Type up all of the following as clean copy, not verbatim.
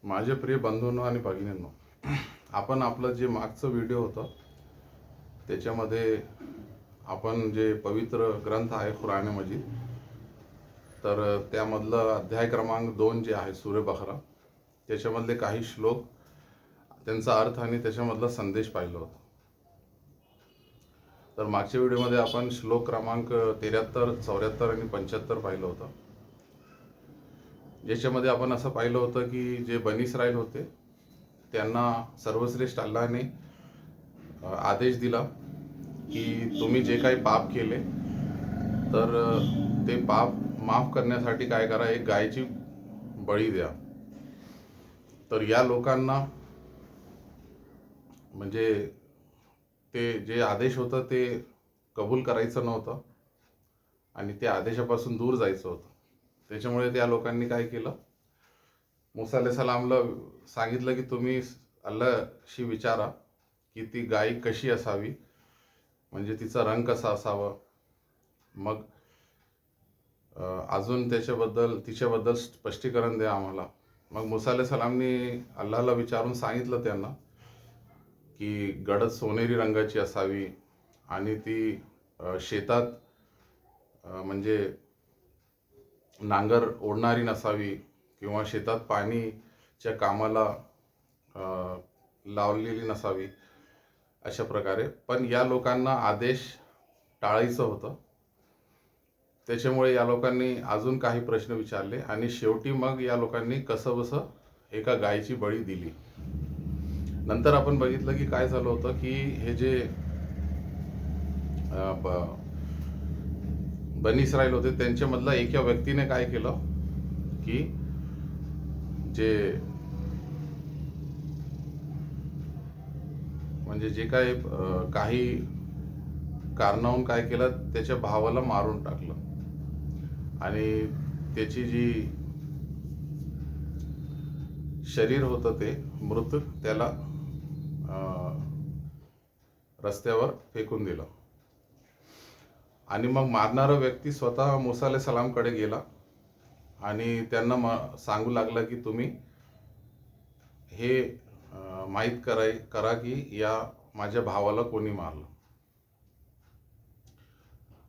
माझे प्रिय बंधूंनो आणि भगिनींनो, आपण आपलं जे मागचं व्हिडिओ होतं त्याच्यामध्ये आपण जे पवित्र ग्रंथ आहे कुराण मजीद, तर त्यामधलं अध्याय क्रमांक 2 जे आहे सूरे बकरा, त्याच्यामधले काही श्लोक, त्यांचा अर्थ आणि त्याच्यामधला संदेश पाहिलं होतं. तर मागच्या व्हिडिओमध्ये आपण श्लोक क्रमांक 73, 74 आणि 75 पाहिलं होतं. ज्याच्यामध्ये आपण असं पाहिलं होतं की जे बनी इस्राईल होते त्यांना सर्वश्रेष्ठ अल्लाहने आदेश दिला की तुम्ही जे काही पाप केले तर ते पाप माफ करण्यासाठी काय करा, एक गायची बळी द्या. तर या लोकांना म्हणजे ते जे आदेश होतं ते कबूल करायचं नव्हतं आणि त्या आदेशापासून दूर जायचं होतं. त्याच्यामुळे त्या लोकांनी काय केलं, मूसा अलैहिस्सलामला सांगितलं की तुम्ही अल्लाहशी विचारा की ती गाय कशी असावी, म्हणजे तिचा रंग कसा असावा, मग अजून तिच्याबद्दल स्पष्टीकरण द्या आम्हाला. मग मूसा अलैहिस्सलामनी अल्लाहला विचारून सांगितलं त्यांना की गडद सोनेरी रंगाची असावी आणि ती शेतात म्हणजे नांगर ओढणारी नसावी किंवा शेतात पाणीच्या कामाला लावलेली नसावी, अशा प्रकारे. पण या लोकांना आदेश टाळायचं होतं, त्याच्यामुळे या लोकांनी अजून काही प्रश्न विचारले आणि शेवटी मग या लोकांनी कसंबसं एका गायची बळी दिली. नंतर आपण बघितलं की काय झालं होतं की हे जे बनी इस्राईल होते त्यांच्यामधला एका व्यक्तीने काय केलं की जे काही कारणावरून काय केलं, त्याच्या भावाला मारून टाकलं आणि त्याची जी शरीर होतं ते मृत त्याला रस्त्यावर फेकून दिलं. आणि मग मारणारा व्यक्ती स्वतः मूसा अलैहिस्सलामकडे गेला आणि त्यांना सांगू लागला की तुम्ही हे माहीत करा की या माझ्या भावाला कोणी मारलं.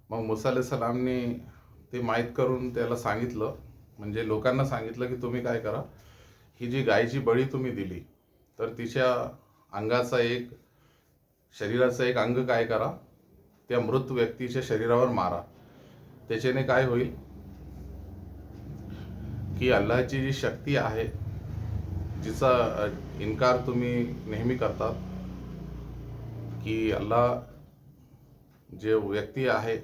मग मूसा अलैहिस्सलामने ते माहीत करून त्याला सांगितलं, म्हणजे लोकांना सांगितलं की तुम्ही काय करा, ही जी गायची बळी तुम्ही दिली तर तिच्या शरीराचं एक अंग काय करा, त्या मृत व्यक्तीच्या शरीरावर मारा. त्याच्याने काय होईल की अल्लाहची जी शक्ती आहे, जिचा इन्कार तुम्ही नेहमी करतात की अल्लाह जे व्यक्ती आहे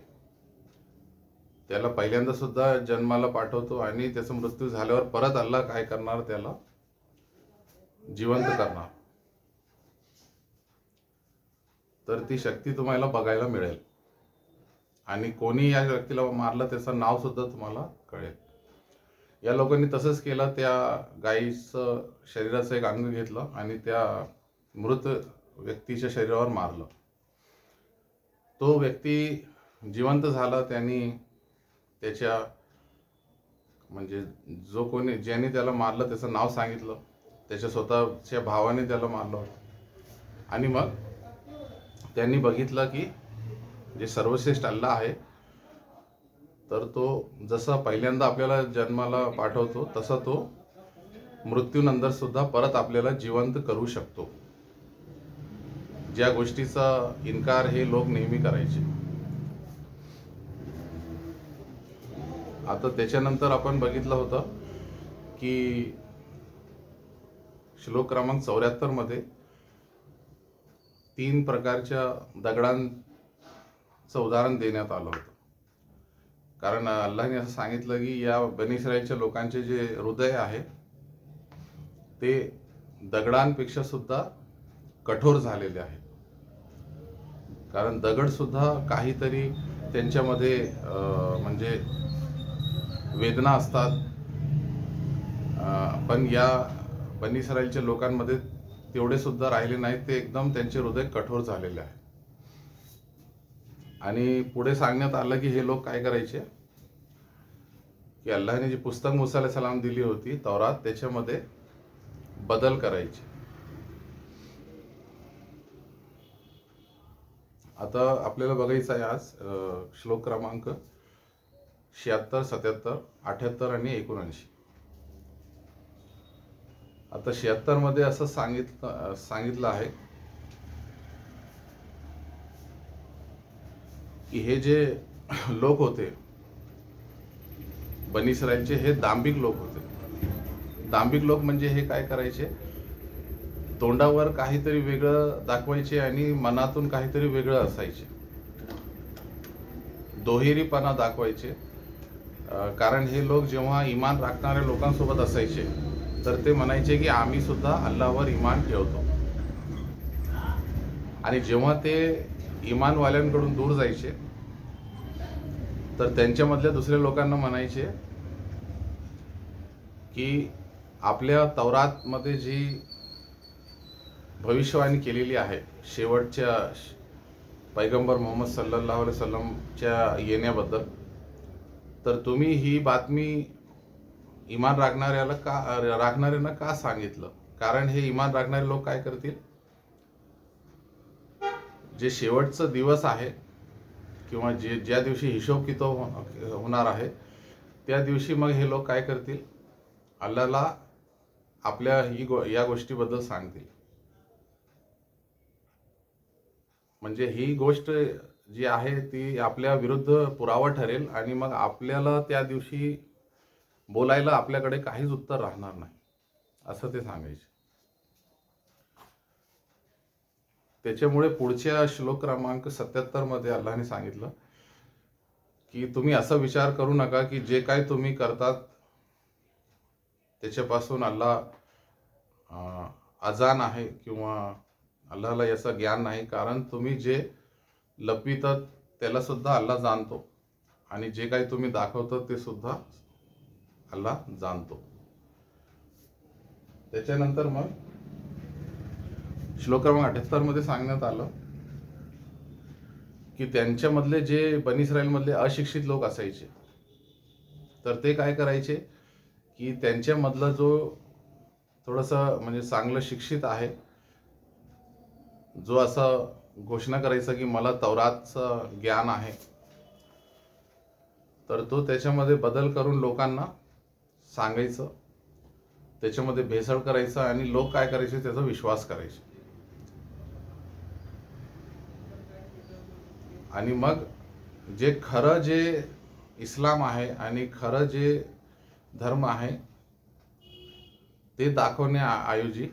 त्याला पहिल्यांदा सुद्धा जन्माला पाठवतो आणि त्याचा मृत्यू झाल्यावर परत अल्लाह काय करणार, त्याला जिवंत करणार. तर ती शक्ती तुम्हाला बघायला मिळेल आणि कोणी या व्यक्तीला मारलं त्याचं नाव सुद्धा तुम्हाला कळेल. या लोकांनी तसंच केलं. त्या गायीचं शरीराचं एक अंग घेतलं आणि त्या मृत व्यक्तीच्या शरीरावर मारलं. तो व्यक्ती जिवंत झाला. त्यांनी त्याच्या म्हणजे ज्याने त्याला मारलं त्याचं नाव सांगितलं, त्याच्या स्वतःच्या भावाने त्याला मारलं आणि मग त्यांनी बघितलं की जे सर्वश्रेष्ठ अल्लाह आहे, तर तो जसा पहिल्यांदा आपल्याला जन्माला पाठवतो तसा तो मृत्यूनंतर सुद्धा परत आपल्याला जिवंत करू शकतो, ज्या गोष्टीचा इन्कार हे लोक नेहमी करायचे. आता त्याच्यानंतर आपण बघितलं होतं की श्लोक क्रमांक 74 मध्ये 3 प्रकारच्या दगडांचं उदाहरण देण्यात आलं होतं. कारण अल्लाहने असं सांगितलं की या बनी इस्राईलच्या लोकांचे जे हृदय आहे ते दगडांपेक्षा सुद्धा कठोर झालेले आहे. कारण दगड सुद्धा काहीतरी त्यांच्यामध्ये म्हणजे वेदना असतात, पण या बनी इस्राईलच्या लोकांमध्ये तेवढे सुद्धा राहिले नाहीत. ते एकदम त्यांचे हृदय कठोर झालेले आहे. आणि पुढे सांगण्यात आलं की हे लोक काय करायचे की अल्लाहने जी पुस्तक मूसा अलैहिस्सलाम दिली होती तौरात, त्याच्यामध्ये बदल करायचे. आता आपल्याला बघायचं आहे आज श्लोक क्रमांक 76, 77, 78 आणि 79. आता 76 मध्ये असं सांगितलं आहे की हे जे लोक होते बनी इस्रायलचे, हे दांभिक लोक होते. दांभिक लोक म्हणजे हे काय करायचे, तोंडावर काहीतरी वेगळं दाखवायचे आणि मनातून काहीतरी वेगळं असायचे, दुहेरीपणा दाखवायचे. कारण हे लोक जेव्हा इमान राखणाऱ्या लोकांसोबत असायचे तर ते म्हणायचे की आम्ही सुद्धा अल्लाहवर इमान ठेवतो. आणि जेव्हा ते इमानवाल्यांकडून दूर जायचे तर त्यांच्यामधल्या दुसऱ्या लोकांना म्हणायचे की आपल्या तौरातमध्ये जी भविष्यवाणी केलेली आहे शेवटच्या पैगंबर मोहम्मद सल्लल्लाहु अलैहि वसल्लमच्या येण्याबद्दल, तर तुम्ही ही बातमी इमान राखणाऱ्यांना का सांगितलं? कारण हे इमान राखणारे लोक काय करतील, जे शेवटचा दिवस आहे किंवा ज्या दिवशी हिशोब किताब होणार आहे त्या दिवशी मग हे लोक काय करतील, अल्लाहला आपल्या या गोष्टीबद्दल सांगतील. म्हणजे ही गोष्ट जी आहे ती आपल्या विरुद्ध पुरावा ठरेल आणि मग आपल्याला त्या दिवशी बोलायला आपल्याकडे काहीच उत्तर राहणार नाही, असं ते सांगायचे. त्याच्यामुळे पुढच्या श्लोक क्रमांक 77 मध्ये अल्लाहने सांगितलं की तुम्ही असा विचार करू नका की जे काय तुम्ही करतात त्याच्यापासून अल्लाह अजान आहे किंवा अल्लाहला याचं ज्ञान नाही. कारण तुम्ही जे लपवितात त्याला सुद्धा अल्लाह जाणतो आणि जे काही तुम्ही दाखवता ते सुद्धा अल्लाह जाणतो. त्याच्यानंतर मग श्लोक क्रमांक 78 मध्ये सांगण्यात आलं की त्यांच्यामधले जे बनी इस्रायलमधले अशिक्षित लोक असायचे तर ते काय करायचे की त्यांच्यामधला जो थोडंसं म्हणजे चांगलं शिक्षित आहे, जो असं घोषणा करायचा की मला तौरातचं ज्ञान आहे, तर तो त्याच्यामध्ये बदल करून लोकांना सांगायचं, त्याच्यामध्ये भेसळ करायचं आणि लोक काय करायचे, त्याचा विश्वास करायचे. आणि मग जे खरं जे इस्लाम आहे आणि खरं जे धर्म आहे ते दाखवण्याऐवजी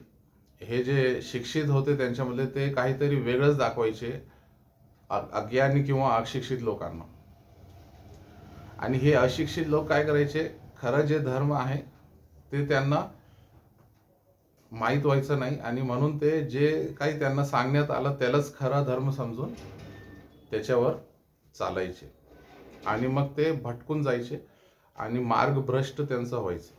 हे जे शिक्षित होते त्यांच्यामध्ये ते काहीतरी वेगळंच दाखवायचे अज्ञानी किंवा अशिक्षित लोकांना. आणि हे अशिक्षित लोक काय करायचे, खरं जे धर्म आहे ते त्यांना माहीत व्हायचं नाही आणि म्हणून ते जे काही त्यांना सांगण्यात आलं त्यालाच खरा धर्म समजून त्याच्यावर चालायचे आणि मग ते भटकून जायचे आणि मार्गभ्रष्ट त्यांचं व्हायचं.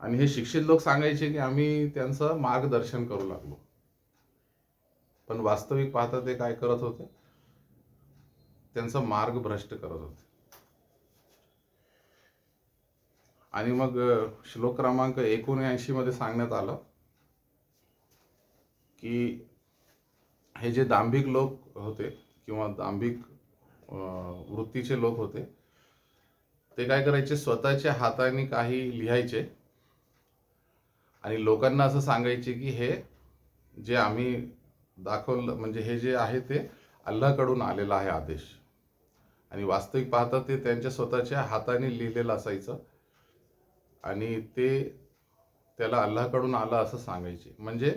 आणि हे शिक्षित लोक सांगायचे की आम्ही त्यांचं मार्गदर्शन करू लागलो, पण वास्तविक पाहता ते काय करत होते, त्यांचा मार्ग भ्रष्ट करत होते. आणि मग श्लोक क्रमांक 79 मध्ये सांगण्यात आलं की हे जे दांभिक लोक होते किंवा दांभिक वृत्तीचे लोक होते ते काय करायचे, स्वतःच्या हाताने काही लिहायचे आणि लोकांना असं सांगायचे की हे जे आम्ही दाखवलं म्हणजे हे जे आहे ते अल्लाहकडून आलेला आहे आदेश. आणि वास्तविक पाहता ते त्यांच्या स्वतःच्या हाताने लिहिलेलं असायचं आणि ते त्याला अल्लाहकडून आलं असं सांगायचे. म्हणजे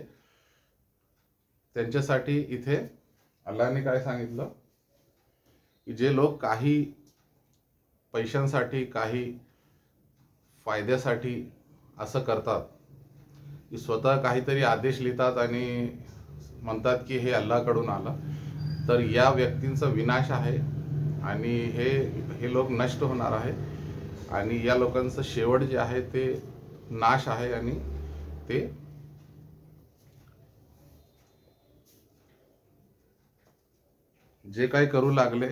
त्यांच्यासाठी इथे अल्लाहने काय सांगितलं की जे लोक काही पैशांसाठी काही फायद्यासाठी असं करतात की स्वतः काहीतरी आदेश लिहितात आणि म्हणतात की हे अल्लाहकडून आलं, तर या व्यक्तींचा विनाश आहे आणि हे लोक नष्ट होणार आहे आणि या लोकांचं शेवट जे आहे ते नाश आहे आणि ते जे काही करू लागले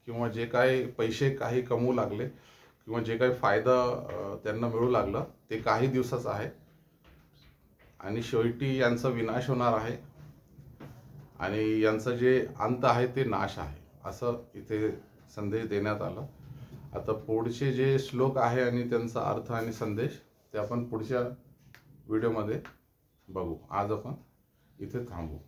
किंवा जे काही पैसे काही कमवू लागले किंवा जे काही फायदा त्यांना मिळू लागला ते काही दिवसाचं आहे आणि शेवटी यांचा विनाश होणार आहे आणि यांचं जे अंत आहे ते नाश आहे, असं इथे संदेश देण्यात आला. आता पुढचे जे श्लोक आहे आणि त्यांचा अर्थ आणि संदेश ते आपण पुढच्या व्हिडिओमध्ये बघू. आज आपण इथे थांबू.